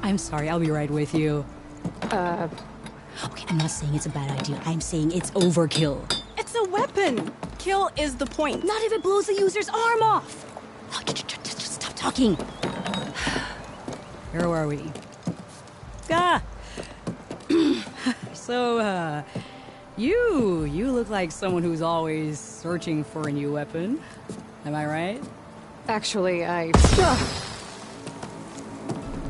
I'm sorry, I'll be right with you. Okay, I'm not saying it's a bad idea. I'm saying it's overkill. It's a weapon! Kill is the point. Not if it blows the user's arm off! Oh, just stop talking. Where are we? So, you look like someone who's always searching for a new weapon. Am I right? Actually,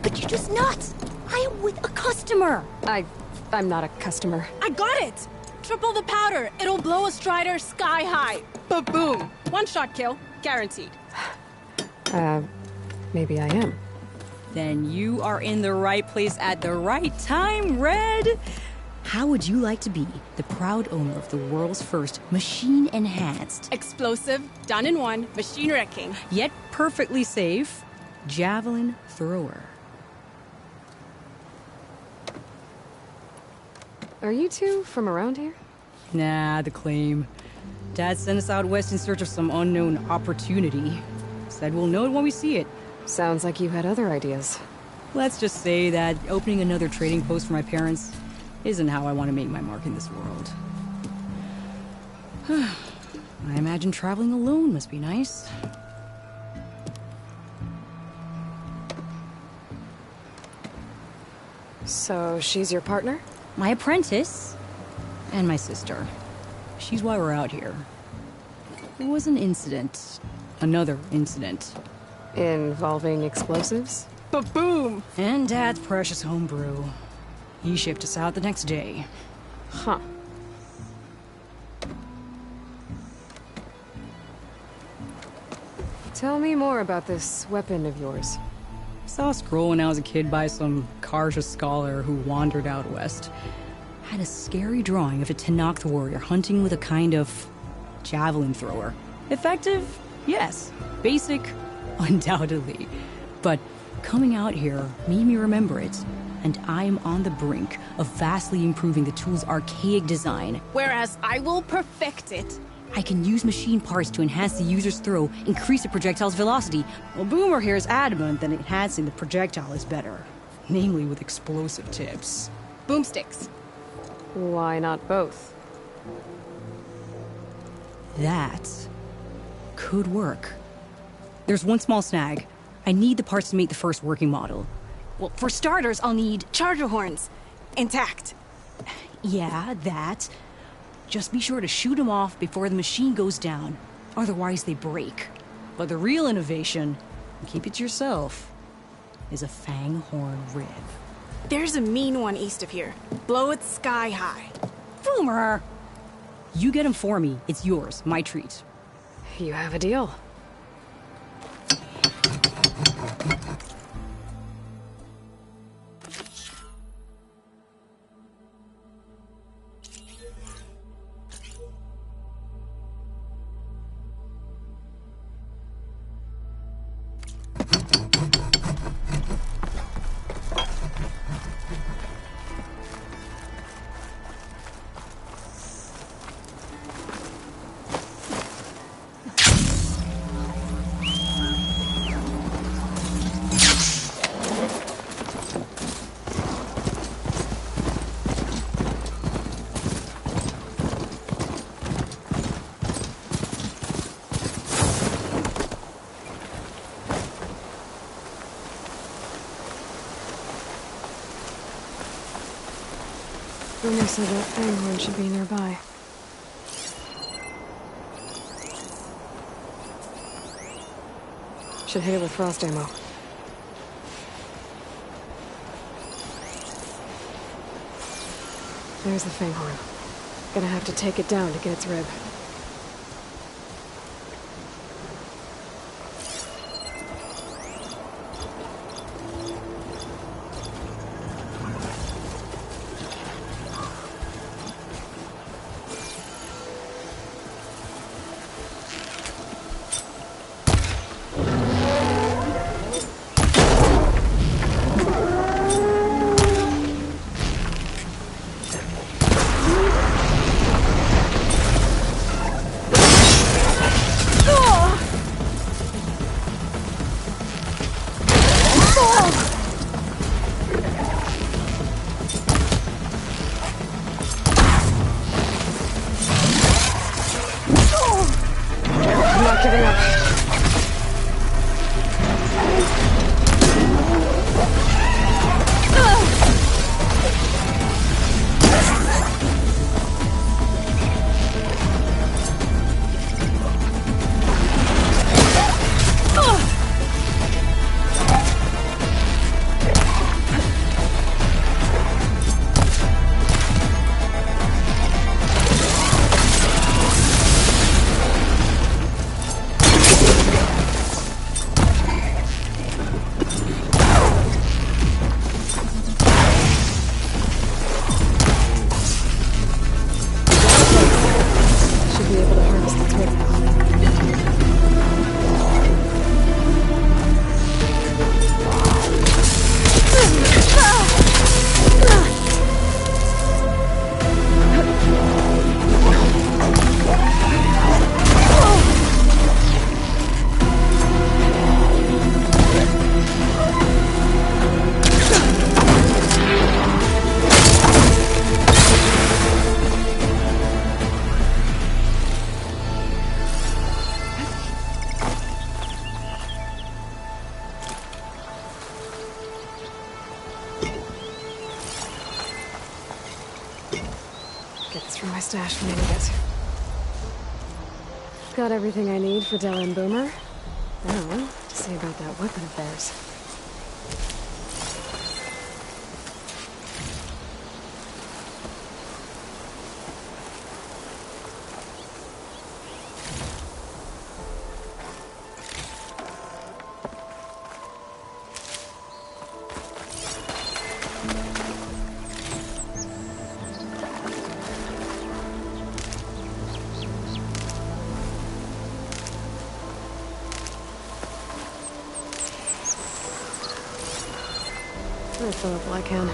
But you're just nuts! I am with a customer! I'm not a customer. I got it! Triple the powder. It'll blow a Strider sky high. Ba-boom! One-shot kill. Guaranteed. Maybe I am. Then you are in the right place at the right time, Red! How would you like to be the proud owner of the world's first machine-enhanced, Explosive, done in one, machine wrecking. yet perfectly safe, javelin thrower? Are you two from around here? Nah, the claim. Dad sent us out west in search of some unknown opportunity. Said we'll know it when we see it. Sounds like you had other ideas. Let's just say that opening another trading post for my parents isn't how I want to make my mark in this world. I imagine traveling alone must be nice. So she's your partner? My apprentice and my sister. She's why we're out here. There was an incident. Another incident. Involving explosives? Ba-boom! And Dad's precious homebrew. He shipped us out the next day. Huh. Tell me more about this weapon of yours. Saw a scroll when I was a kid by some Karja scholar who wandered out west. Had a scary drawing of a Tenakth warrior hunting with a kind of javelin thrower. Effective? Yes. Basic? Undoubtedly. But coming out here made me remember it. And I'm on the brink of vastly improving the tool's archaic design. Whereas I will perfect it. I can use machine parts to enhance the user's throw, increase the projectile's velocity. Well, Boomer here is adamant that enhancing the projectile is better. Namely with explosive tips. Boomsticks. Why not both? That could work. There's one small snag. I need the parts to make the first working model. Well, for starters, I'll need charger horns. Intact. Yeah, that. Just be sure to shoot them off before the machine goes down. Otherwise they break. But the real innovation, keep it to yourself, is a fang horn rib. There's a mean one east of here. Blow it sky high. Boomer! You get him for me. It's yours. My treat. You have a deal. Boomer said that fanghorn should be nearby. Should hit it with frost ammo. There's the fanghorn. Gonna have to take it down to get its rib. stash when I need it. Got everything I need for Dell and Boomer. Now, what to say about that weapon of theirs? I'll fill up all I can.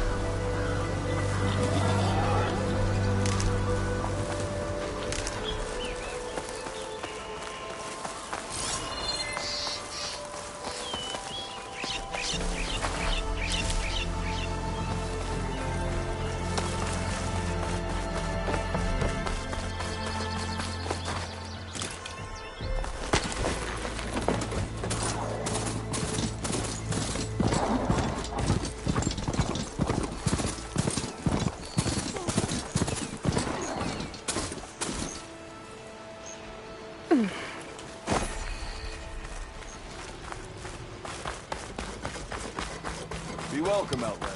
Be welcome, Outlander.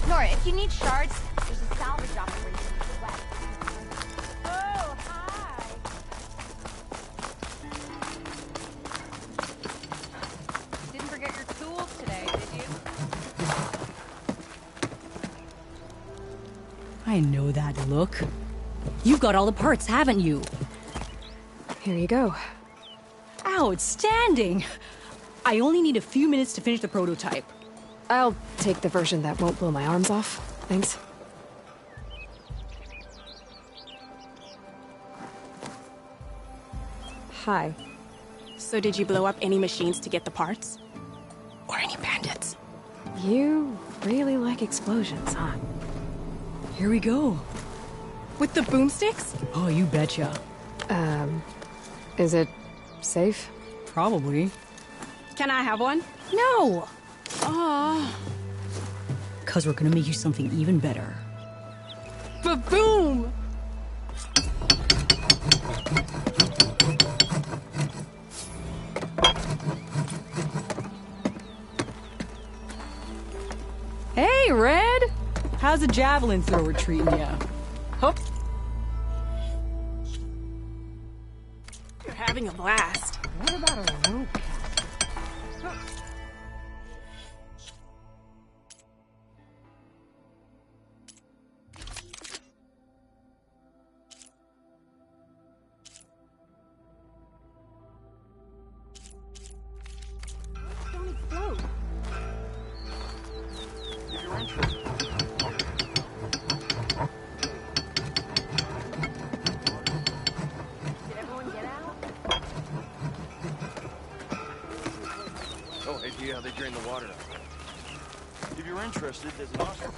Nora, if you need shards, there's a salvage operation to the west. Oh, hi! Didn't forget your tools today, did you? I know that look. You've got all the parts, haven't you? Here you go. Outstanding! I only need a few minutes to finish the prototype. I'll take the version that won't blow my arms off. Thanks. Hi. So did you blow up any machines to get the parts? Or any bandits? You really like explosions, huh? Here we go. With the boomsticks? Oh, you betcha. Is it safe? Probably. Can I have one? No! Oh. 'Cause we're gonna make you something even better. Ba-boom! Hey, Red! How's the javelin thrower treating ya? Hup. You're having a blast. What about a rope cap? Don't explode. If you're interested. Did everyone get out? Oh, hey, yeah, they drain the water. If you're interested, there's an awesome.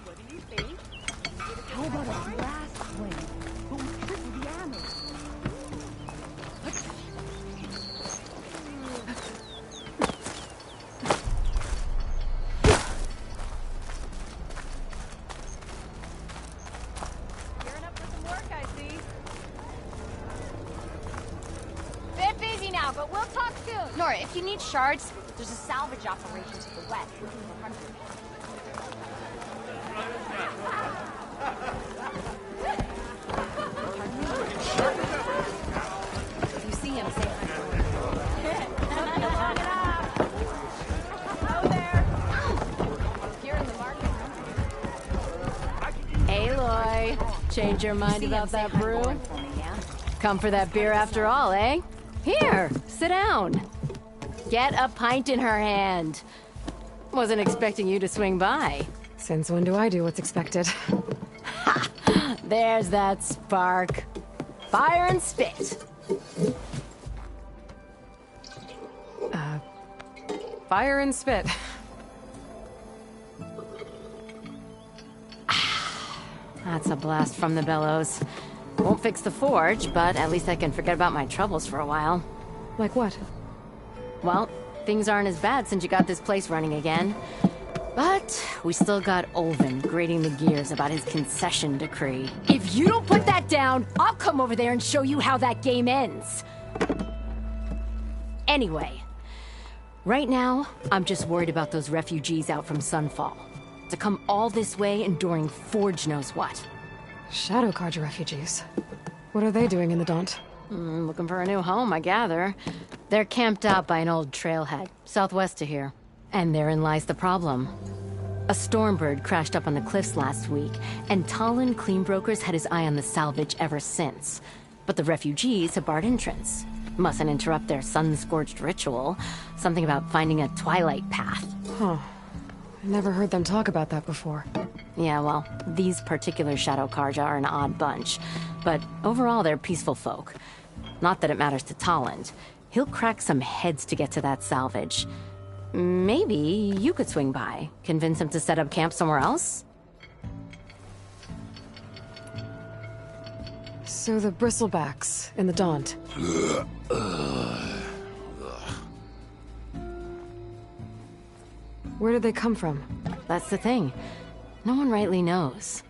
What do you think? How about a blast flame? But with triple the ammo. Gearing up for some work, I see. Bit busy now, but we'll talk soon. Nora, if you need shards, there's a salvage operation to the west. Looking for hundreds. If you see him, say hi. Hello there. Here in the market. Aloy, change your mind about that brew? For me, yeah? Come for that beer after all, eh? Here, sit down. Get a pint in her hand. Wasn't expecting you to swing by. Since when do I do what's expected? There's that spark. Fire and spit. Fire and spit. That's a blast from the bellows. Won't fix the forge, but at least I can forget about my troubles for a while. Like what? Well, things aren't as bad since you got this place running again. But we still got Olvin grating the gears about his concession decree. If you don't put that down, I'll come over there and show you how that game ends. Anyway, right now, I'm just worried about those refugees out from Sunfall. To come all this way enduring Forge knows what. Shadow Carja refugees. What are they doing in the Daunt? Looking for a new home, I gather. They're camped out by an old trailhead, southwest of here. And therein lies the problem. A Stormbird crashed up on the cliffs last week, and Talon Cleanbrokers had his eye on the salvage ever since. But the refugees have barred entrance. Mustn't interrupt their sun-scorched ritual. Something about finding a twilight path. Huh. I never heard them talk about that before. Yeah, well, these particular Shadow Carja are an odd bunch. But overall, they're peaceful folk. Not that it matters to Talon. He'll crack some heads to get to that salvage. Maybe you could swing by, convince him to set up camp somewhere else? So the bristlebacks in the Daunt. Where did they come from? That's the thing. No one rightly knows.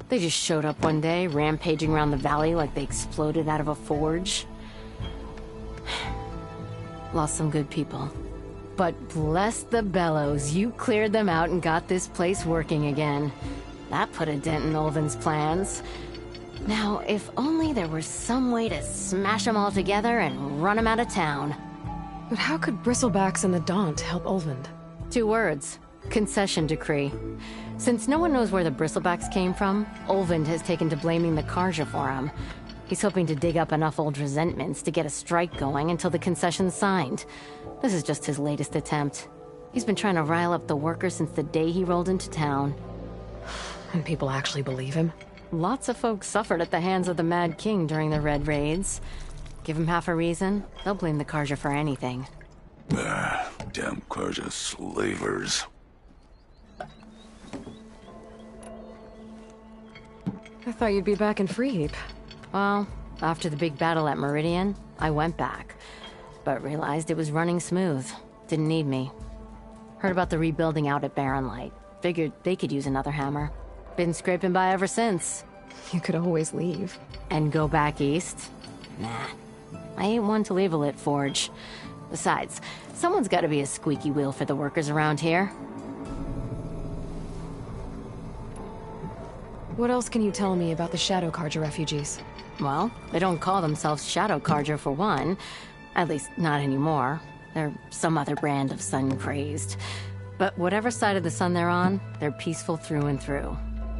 They just showed up one day, rampaging around the valley like they exploded out of a forge. Lost some good people. But bless the bellows, you cleared them out and got this place working again. That put a dent in Olvin's plans. Now, if only there were some way to smash them all together and run them out of town. But how could bristlebacks in the Daunt help Olvind? 2 words. Concession decree. Since no one knows where the bristlebacks came from, Olvind has taken to blaming the Carja for them. He's hoping to dig up enough old resentments to get a strike going until the concession's signed. This is just his latest attempt. He's been trying to rile up the workers since the day he rolled into town. And people actually believe him? Lots of folks suffered at the hands of the Mad King during the Red Raids. Give him half a reason, they'll blame the Carja for anything. Damn Carja slavers. I thought you'd be back in Freeheap. Well, after the big battle at Meridian, I went back. But realized it was running smooth. Didn't need me. Heard about the rebuilding out at Barren Light. Figured they could use another hammer. Been scraping by ever since. You could always leave. And go back east? Nah. I ain't one to leave a lit forge. Besides, someone's gotta be a squeaky wheel for the workers around here. What else can you tell me about the Shadow Carja refugees? Well, they don't call themselves Shadow Carja for one. At least, not anymore. They're some other brand of sun-crazed. But whatever side of the sun they're on, they're peaceful through and through.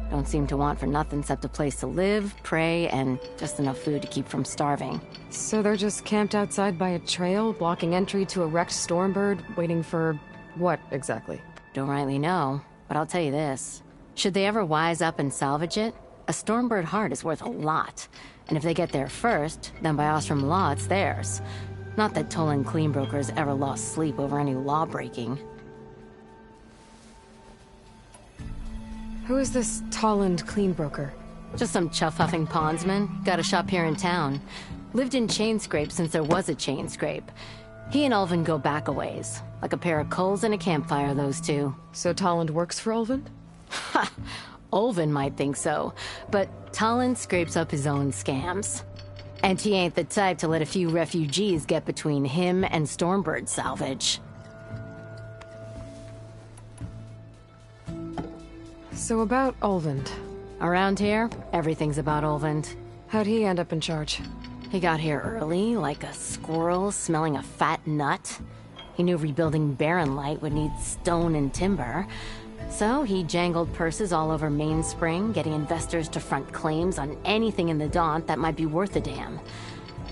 Don't seem to want for nothing except a place to live, pray, and just enough food to keep from starving. So they're just camped outside by a trail, blocking entry to a wrecked Stormbird, waiting for... what, exactly? Don't rightly know, but I'll tell you this. Should they ever wise up and salvage it, a Stormbird heart is worth a lot. And if they get there first, then by Ostrom law, it's theirs. Not that Tolan Cleanbrokers ever lost sleep over any law-breaking. Who is this Tolland Cleanbroker? Just some chuff-huffing pondsman. Got a shop here in town. Lived in Chainscrape since there was a Chainscrape. He and Ulvin go back a ways. Like a pair of coals and a campfire, those two. So Tolland works for Ulvin? Ha! Ulvin might think so, but Talon scrapes up his own scams. And he ain't the type to let a few refugees get between him and Stormbird salvage. So about Ulvind. Around here, everything's about Ulvind. How'd he end up in charge? He got here early, like a squirrel smelling a fat nut. He knew rebuilding Barren Light would need stone and timber. So he jangled purses all over Mainspring, getting investors to front claims on anything in the Daunt that might be worth a damn.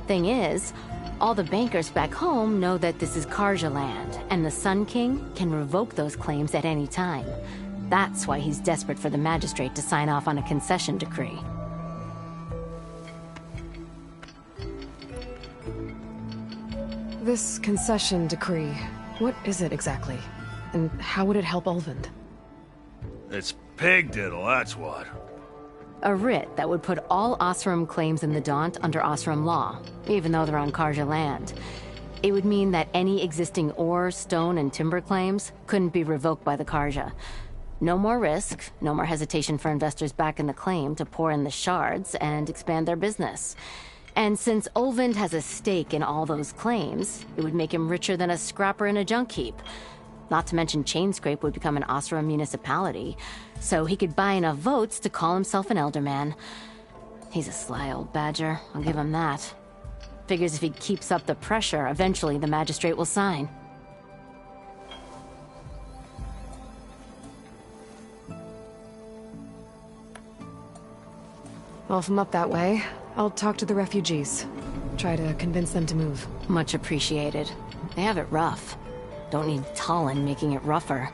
Thing is, all the bankers back home know that this is Carja land, and the Sun King can revoke those claims at any time. That's why he's desperate for the magistrate to sign off on a concession decree. This concession decree, what is it exactly? And how would it help Ulvind? It's pig diddle, that's what. A writ that would put all Osram claims in the Daunt under Osram law, even though they're on Karja land. It would mean that any existing ore, stone, and timber claims couldn't be revoked by the Karja. No more risk, no more hesitation for investors back in the claim to pour in the shards and expand their business. And since Olvind has a stake in all those claims, it would make him richer than a scrapper in a junk heap. Not to mention Chainscrape would become an Osram municipality, so he could buy enough votes to call himself an Elderman. He's a sly old badger, I'll give him that. Figures if he keeps up the pressure, eventually the magistrate will sign. Well, if I'm up that way, I'll talk to the refugees. Try to convince them to move. Much appreciated. They have it rough. Don't need Talon making it rougher.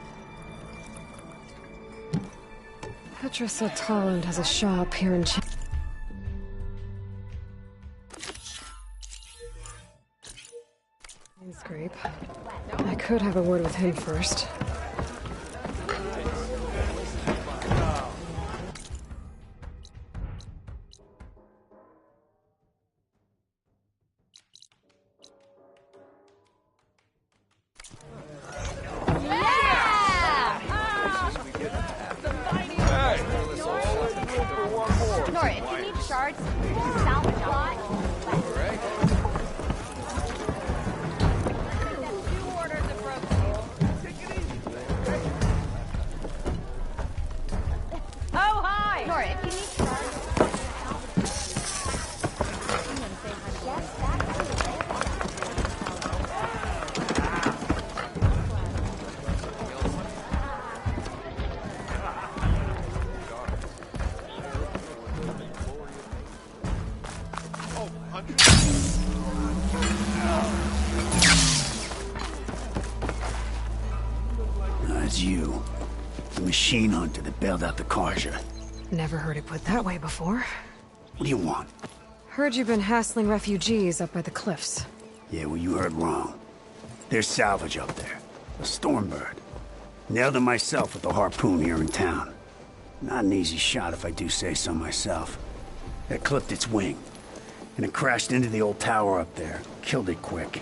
Petra said Talon has a shop here in Chainscrape. I could have a word with him first. Nora, if you need shards, there's a salvage lot. Oh, hi! Nora, if you need shards... It's you. The machine hunter that bailed out the Karja. Never heard it put that way before. What do you want? Heard you've been hassling refugees up by the cliffs. Yeah, well, you heard wrong. There's salvage up there. A Stormbird. Nailed him myself with the harpoon here in town. Not an easy shot if I do say so myself. It clipped its wing. And it crashed into the old tower up there. Killed it quick.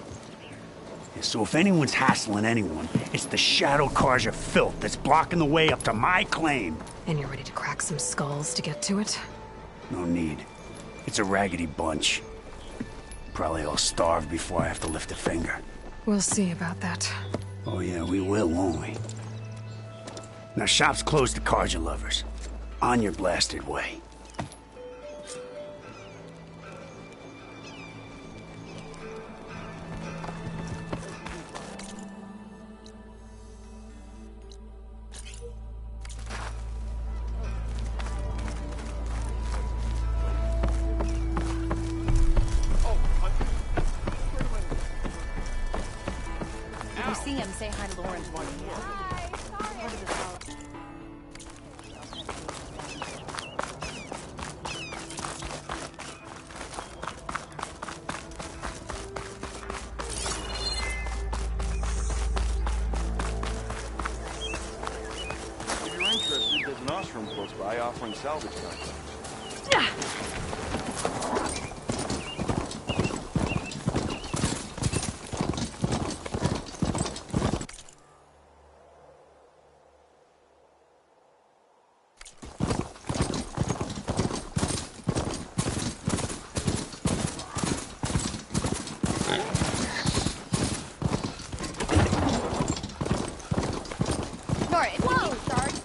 Yeah, so if anyone's hassling anyone, it's the Shadow Karja filth that's blocking the way up to my claim. And you're ready to crack some skulls to get to it? No need. It's a raggedy bunch. Probably all starve before I have to lift a finger. We'll see about that. Oh yeah, we will, won't we? Now shop's closed to Karja lovers. On your blasted way. If you see him, say hi to Lauren's one. If you're interested, there's an ashram close by offering salvage contracts. Nora, if you need shards,